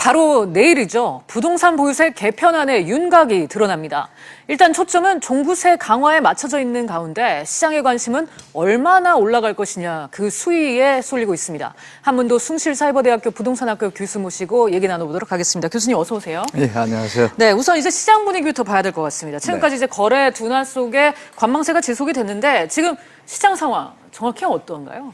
바로 내일이죠. 부동산 보유세 개편안의 윤곽이 드러납니다. 일단 초점은 종부세 강화에 맞춰져 있는 가운데 시장의 관심은 얼마나 올라갈 것이냐 그 수위에 쏠리고 있습니다. 한문도 숭실사이버대학교 부동산학교 교수 모시고 얘기 나눠보도록 하겠습니다. 교수님 어서 오세요. 네, 안녕하세요. 네, 우선 이제 시장 분위기부터 봐야 될 것 같습니다. 지금까지 이제 거래 둔화 속에 관망세가 지속이 됐는데 지금 시장 상황 정확히 어떤가요?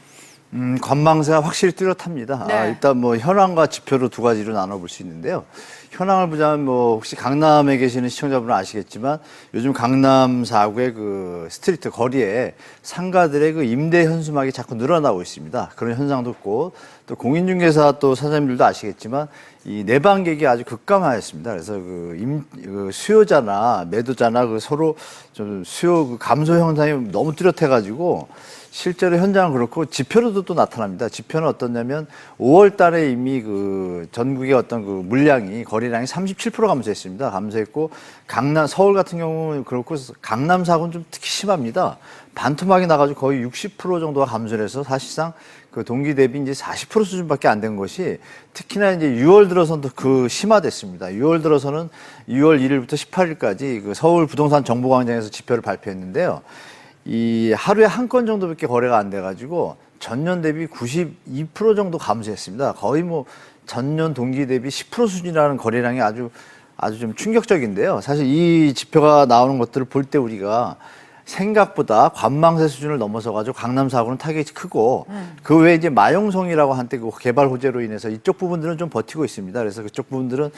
관망세가 확실히 뚜렷합니다. 네. 일단 뭐 현황과 지표로 두 가지로 나눠볼 수 있는데요. 현황을 보자면 뭐 혹시 강남에 계시는 시청자분은 아시겠지만 요즘 강남 4구의 그 스트리트 거리에 상가들의 그 임대 현수막이 자꾸 늘어나고 있습니다. 그런 현상도 있고 또 공인중개사 또 사장님들도 아시겠지만 이 내방객이 아주 급감하였습니다. 그래서 그 수요자나 매도자나 그 서로 좀 수요 그 감소 현상이 너무 뚜렷해가지고 실제로 현장은 그렇고 지표로도 또 나타납니다. 지표는 어떠냐면 5월 달에 이미 그 전국의 어떤 그 물량이 거래량이 37% 감소했습니다. 감소했고 서울 같은 경우는 그렇고 강남 사고는 좀 특히 심합니다. 반토막이 나가지고 거의 60% 정도가 감소를 해서 사실상 그 동기 대비 이제 40% 수준밖에 안 된 것이 특히나 이제 6월 들어서는 그 심화됐습니다. 6월 들어서는 6월 1일부터 18일까지 그 서울 부동산 정보광장에서 지표를 발표했는데요. 이 하루에 한 건 정도밖에 거래가 안 돼가지고 전년 대비 92% 정도 감소했습니다. 거의 뭐 전년 동기 대비 10% 수준이라는 거래량이 아주 좀 충격적인데요. 사실 이 지표가 나오는 것들을 볼 때 우리가 생각보다 관망세 수준을 넘어서가지고 강남 4구는 타겟이 크고 그 외에 이제 마용성이라고 한때 그 개발 호재로 인해서 이쪽 부분들은 좀 버티고 있습니다. 그래서 그쪽 부분들은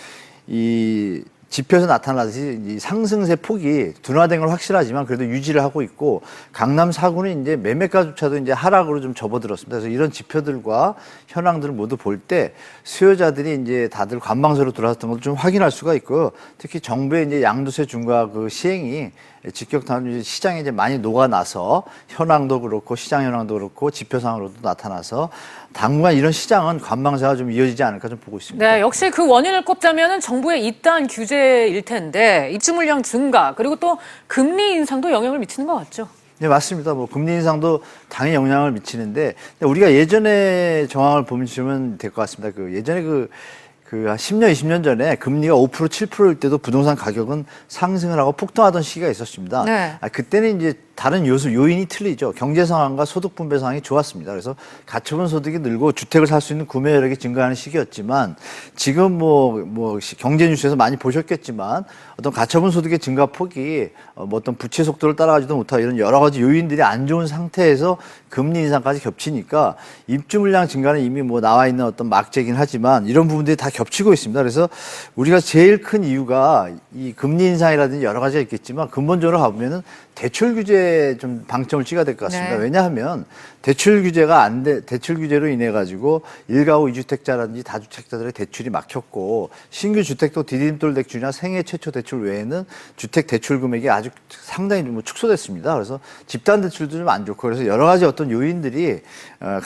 이 지표에서 나타나듯이 이 상승세 폭이 둔화된 건 확실하지만 그래도 유지를 하고 있고 강남 4구는 이제 매매가조차도 이제 하락으로 좀 접어들었습니다. 그래서 이런 지표들과 현황들을 모두 볼 때 수요자들이 이제 다들 관망세로 들어왔던 것을 좀 확인할 수가 있고 특히 정부의 이제 양도세 중과 그 시행이 직격탄으로 시장에 이제 많이 녹아나서 현황도 그렇고 시장 현황도 그렇고 지표상으로도 나타나서 당분간 이런 시장은 관망세가 좀 이어지지 않을까 좀 보고 있습니다. 네, 역시 그 원인을 꼽자면은 정부의 이딴 규제일 텐데 입주 물량 증가 그리고 또 금리 인상도 영향을 미치는 것 같죠. 네, 맞습니다. 뭐 금리 인상도 당연히 영향을 미치는데 우리가 예전에 정황을 보시면 될 것 같습니다. 그 예전에 한 10년, 20년 전에 금리가 5%, 7%일 때도 부동산 가격은 상승을 하고 폭등하던 시기가 있었습니다. 네. 그때는 이제 다른 요인이 틀리죠. 경제 상황과 소득 분배 상황이 좋았습니다. 그래서 가처분 소득이 늘고 주택을 살 수 있는 구매 여력이 증가하는 시기였지만 지금 뭐 경제 뉴스에서 많이 보셨겠지만 어떤 가처분 소득의 증가 폭이 뭐 어떤 부채 속도를 따라가지도 못하고 이런 여러 가지 요인들이 안 좋은 상태에서 금리 인상까지 겹치니까 입주 물량 증가는 이미 뭐 나와 있는 어떤 막재긴 하지만 이런 부분들이 다 겹치고 있습니다. 그래서 우리가 제일 큰 이유가 이 금리 인상이라든지 여러 가지가 있겠지만 근본적으로 가보면은 대출 규제에 좀 방점을 찍어야 될 것 같습니다. 네. 왜냐하면 대출 규제로 인해 가지고 1가구 2주택자라든지 다주택자들의 대출이 막혔고 신규 주택도 디딤돌 대출이나 생애 최초 대출 외에는 주택 대출 금액이 아주 상당히 좀 축소됐습니다. 그래서 집단 대출도 좀 안 좋고 그래서 여러 가지 어떤 요인들이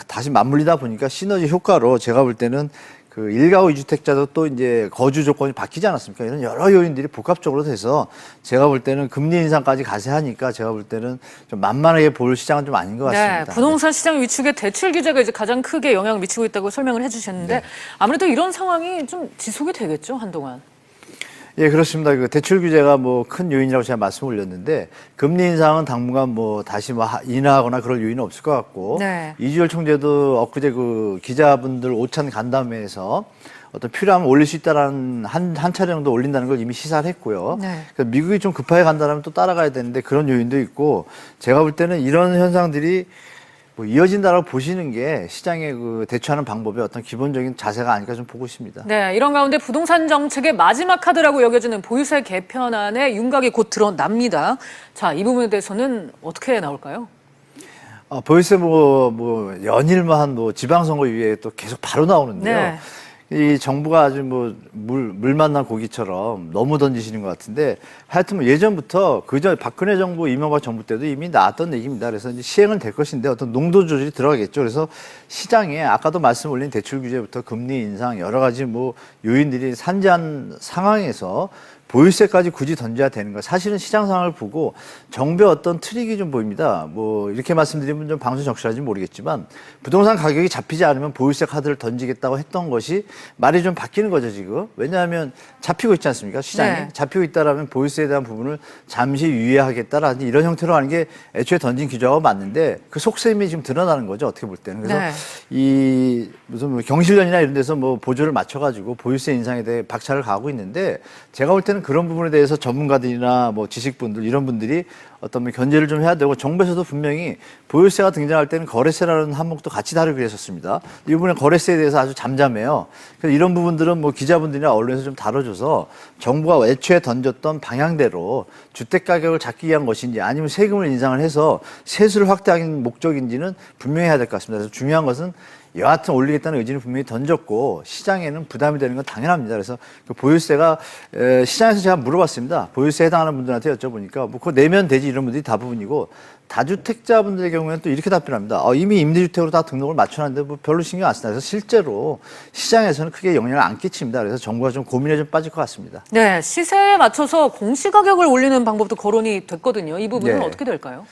다시 맞물리다 보니까 시너지 효과로 제가 볼 때는 그 1가구 2주택자도 또 이제 거주 조건이 바뀌지 않았습니까? 이런 여러 요인들이 복합적으로 돼서 제가 볼 때는 금리 인상까지 가세하니까 제가 볼 때는 좀 만만하게 볼 시장은 좀 아닌 것 같습니다. 네, 부동산 시장 위축에 대출 규제가 이제 가장 크게 영향을 미치고 있다고 설명을 해주셨는데 아무래도 이런 상황이 좀 지속이 되겠죠, 한동안. 예, 그렇습니다. 그 대출 규제가 뭐 큰 요인이라고 제가 말씀을 올렸는데 금리 인상은 당분간 뭐 다시 뭐 인하하거나 그럴 요인은 없을 것 같고 이주열 총재도 엊그제 그 기자분들 오찬 간담회에서 어떤 필요하면 올릴 수 있다라는 한 차례 정도 올린다는 걸 이미 시사를 했고요. 그러니까 미국이 좀 급하게 간다면 또 따라가야 되는데 그런 요인도 있고 제가 볼 때는 이런 현상들이 뭐 이어진다라고 보시는 게 시장에 그 대처하는 방법의 어떤 기본적인 자세가 아닐까 좀 보고 있습니다. 네, 이런 가운데 부동산 정책의 마지막 카드라고 여겨지는 보유세 개편안의 윤곽이 곧 드러납니다. 자, 이 부분에 대해서는 어떻게 나올까요? 보유세 연일만 지방선거 이후에 또 계속 바로 나오는데요. 네. 이 정부가 아주 물 만난 고기처럼 너무 던지시는 것 같은데 하여튼 뭐 예전부터 박근혜 정부, 이명박 정부 때도 이미 나왔던 얘기입니다. 그래서 이제 시행은 될 것인데 어떤 농도 조절이 들어가겠죠. 그래서 시장에 아까도 말씀 올린 대출 규제부터 금리 인상 여러 가지 요인들이 산재한 상황에서 보유세까지 굳이 던져야 되는가? 사실은 시장 상황을 보고 정부의 어떤 트릭이 좀 보입니다. 뭐 이렇게 말씀드리면 좀 방송 적절할지 모르겠지만 부동산 가격이 잡히지 않으면 보유세 카드를 던지겠다고 했던 것이 말이 좀 바뀌는 거죠 지금. 왜냐하면 잡히고 있지 않습니까? 시장에 네. 잡히고 있다라면 보유세에 대한 부분을 잠시 유예하겠다라는 이런 형태로 하는 게 애초에 던진 기조하고 맞는데 그 속셈이 지금 드러나는 거죠 어떻게 볼 때는. 그래서 네. 이 무슨 뭐 경실련이나 이런 데서 뭐 보조를 맞춰가지고 보유세 인상에 대해 박차를 가하고 있는데 제가 볼 때는 그런 부분에 대해서 전문가들이나 뭐 지식분들 이런 분들이 어떤 뭐 견제를 좀 해야 되고 정부에서도 분명히 보유세가 등장할 때는 거래세라는 항목도 같이 다루기로 했었습니다. 이번에 거래세에 대해서 아주 잠잠해요. 그래서 이런 부분들은 뭐 기자분들이나 언론에서 좀 다뤄줘서 정부가 애초에 던졌던 방향대로 주택 가격을 잡기 위한 것인지 아니면 세금을 인상을 해서 세수를 확대하는 목적인지는 분명히 해야 될 것 같습니다. 그래서 중요한 것은 여하튼 올리겠다는 의지는 분명히 던졌고 시장에는 부담이 되는 건 당연합니다. 그래서 그 보유세가 시장에서 제가 물어봤습니다. 보유세에 해당하는 분들한테 여쭤보니까 뭐 그거 내면 되지 이런 분들이 대부분이고 다주택자분들의 경우에는 또 이렇게 답변합니다. 이미 임대주택으로 다 등록을 맞춰놨는데 뭐 별로 신경 안 쓰나. 그래서 실제로 시장에서는 크게 영향을 안 끼칩니다. 그래서 정부가 좀 고민에 좀 빠질 것 같습니다. 네, 시세에 맞춰서 공시가격을 올리는 방법도 거론이 됐거든요. 이 부분은 네. 어떻게 될까요?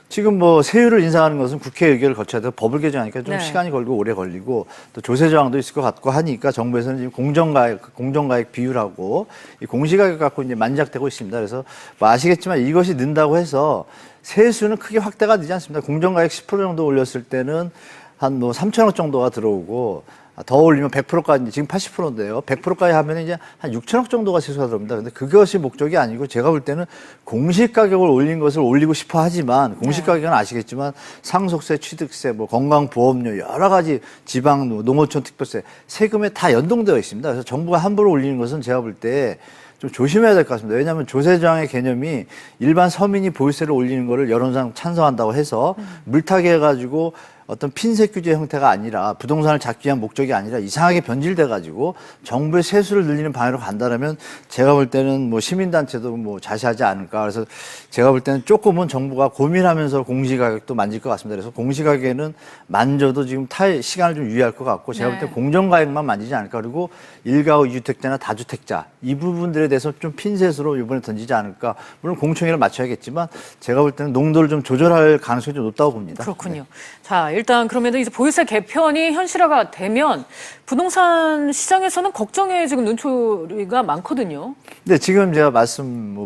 지금 뭐 세율을 인상하는 것은 국회 의결을 거쳐야 돼서 법을 개정하니까 좀 네. 시간이 시간이 걸리고 오래 걸리고 또 조세 저항도 있을 것 같고 하니까 정부에서는 지금 공정가액 비율하고 이 공시가격 갖고 이제 만작되고 있습니다. 그래서 뭐 아시겠지만 이것이 는다고 해서 세수는 크게 확대가 되지 않습니다. 공정가액 10% 정도 올렸을 때는 한 뭐 3천억 정도가 들어오고 더 올리면 100%까지 지금 80%인데요. 100%까지 하면 이제 한 6천억 정도가 세수가 들어옵니다. 근데 그것이 목적이 아니고 제가 볼 때는 공시 가격을 올린 것을 올리고 싶어 하지만 공시 가격은 아시겠지만 상속세, 취득세, 뭐 건강보험료 여러 가지 지방 농어촌 특별세 세금에 다 연동되어 있습니다. 그래서 정부가 함부로 올리는 것은 제가 볼 때 좀 조심해야 될 것 같습니다. 왜냐하면 조세저항의 개념이 일반 서민이 보유세를 올리는 거를 여론상 찬성한다고 해서 물타기 해가지고 어떤 핀셋 규제 형태가 아니라 부동산을 잡기 위한 목적이 아니라 이상하게 변질돼가지고 정부의 세수를 늘리는 방향으로 간다라면 제가 볼 때는 뭐 시민단체도 뭐 자시하지 않을까. 그래서 제가 볼 때는 조금은 정부가 고민하면서 공시가격도 만질 것 같습니다. 그래서 공시가격에는 만져도 지금 시간을 좀 유의할 것 같고 제가 볼 때 공정가액만 만지지 않을까. 그리고 1가구 2주택자나 다주택자 이 부분들에 대해서 좀 핀셋으로 이번에 던지지 않을까. 물론 공청회를 맞춰야겠지만 제가 볼 때는 농도를 좀 조절할 가능성이 좀 높다고 봅니다. 그렇군요. 자, 일단 그러면 이제 보유세 개편이 현실화가 되면 부동산 시장에서는 걱정에 지금 눈초리가 많거든요. 네, 지금 제가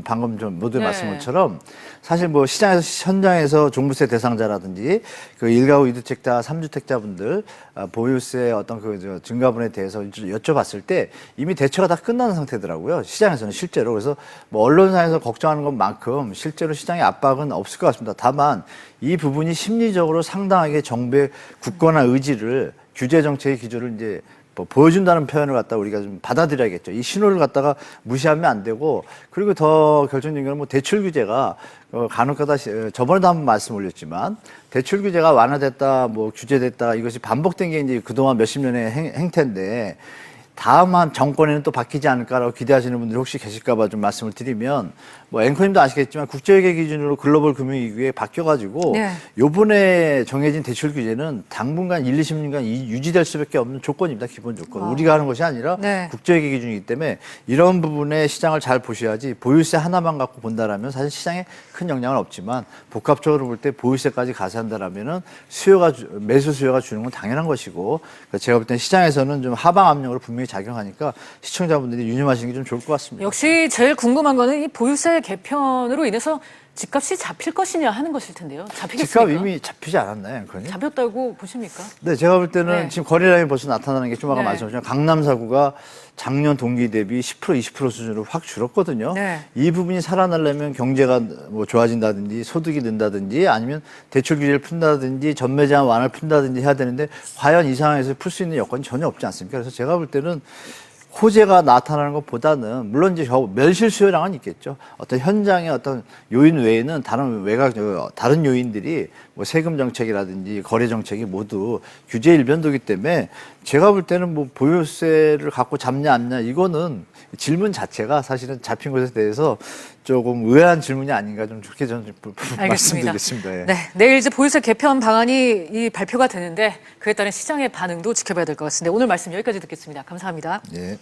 방금 좀 모두의 말씀한 것처럼 사실 뭐 시장에서 현장에서 종부세 대상자라든지 그 1가구 2주택자, 3주택자분들 보유세 어떤 그 증가분에 대해서 여쭤봤을 때 이미 대처가 다 끝나는 상태더라고요. 시장에서는 실제로. 그래서 뭐 언론사에서 걱정하는 것만큼 실제로 시장의 압박은 없을 것 같습니다. 다만 이 부분이 심리적으로 상당하게 정부의 굳건한 의지를 규제 정책의 기조를 이제 뭐 보여준다는 표현을 갖다 우리가 좀 받아들여야겠죠. 이 신호를 갖다가 무시하면 안 되고 그리고 더 결정적인 건 뭐 대출 규제가 간혹가다 저번에도 한번 말씀 올렸지만 대출 규제가 완화됐다 뭐 규제됐다 이것이 반복된 게 이제 그동안 몇십 년의 행태인데 다음 한 정권에는 또 바뀌지 않을까라고 기대하시는 분들이 혹시 계실까봐 좀 말씀을 드리면 뭐 앵커님도 아시겠지만 국제회계 기준으로 글로벌 금융위기에 바뀌어가지고 요번에 정해진 대출 규제는 당분간 1, 20년간 유지될 수밖에 없는 조건입니다. 기본 조건. 우리가 하는 것이 아니라 국제회계 기준이기 때문에 이런 부분에 시장을 잘 보셔야지 보유세 하나만 갖고 본다라면 사실 시장에 큰 영향은 없지만 복합적으로 볼 때 보유세까지 가세한다라면은 매수 수요가 주는 건 당연한 것이고 제가 볼 때 시장에서는 좀 하방 압력으로 분명히 작용하니까 시청자분들이 유념하시는 게 좀 좋을 것 같습니다. 역시 제일 궁금한 거는 이 보유세 개편으로 인해서 집값이 잡힐 것이냐 하는 것일 텐데요. 잡히겠습니까? 집값 이미 잡히지 않았나요, 앵커님? 잡혔다고 보십니까? 네, 제가 볼 때는 지금 거래량이 벌써 나타나는 게 좀 아까 말씀하셨지만 강남 4구가 작년 동기 대비 10% 20% 수준으로 확 줄었거든요. 이 부분이 살아나려면 경제가 뭐 좋아진다든지 소득이 는다든지 아니면 대출 규제를 푼다든지 전매 제한 완화를 푼다든지 해야 되는데 과연 이 상황에서 풀 수 있는 여건이 전혀 없지 않습니까? 그래서 제가 볼 때는 호재가 나타나는 것보다는 물론 이제 멸실 수요량은 있겠죠. 어떤 현장의 어떤 요인 외에는 다른 요인들이 뭐 세금 정책이라든지 거래 정책이 모두 규제 일변도기 때문에 제가 볼 때는 뭐 보유세를 갖고 잡냐 안 냐 이거는 질문 자체가 사실은 잡힌 것에 대해서 조금 의아한 질문이 아닌가 좀 그렇게 저는 말씀드리겠습니다. 예. 네, 내일 이제 보유세 개편 방안이 발표가 되는데 그에 따른 시장의 반응도 지켜봐야 될 것 같습니다. 오늘 말씀 여기까지 듣겠습니다. 감사합니다. 예.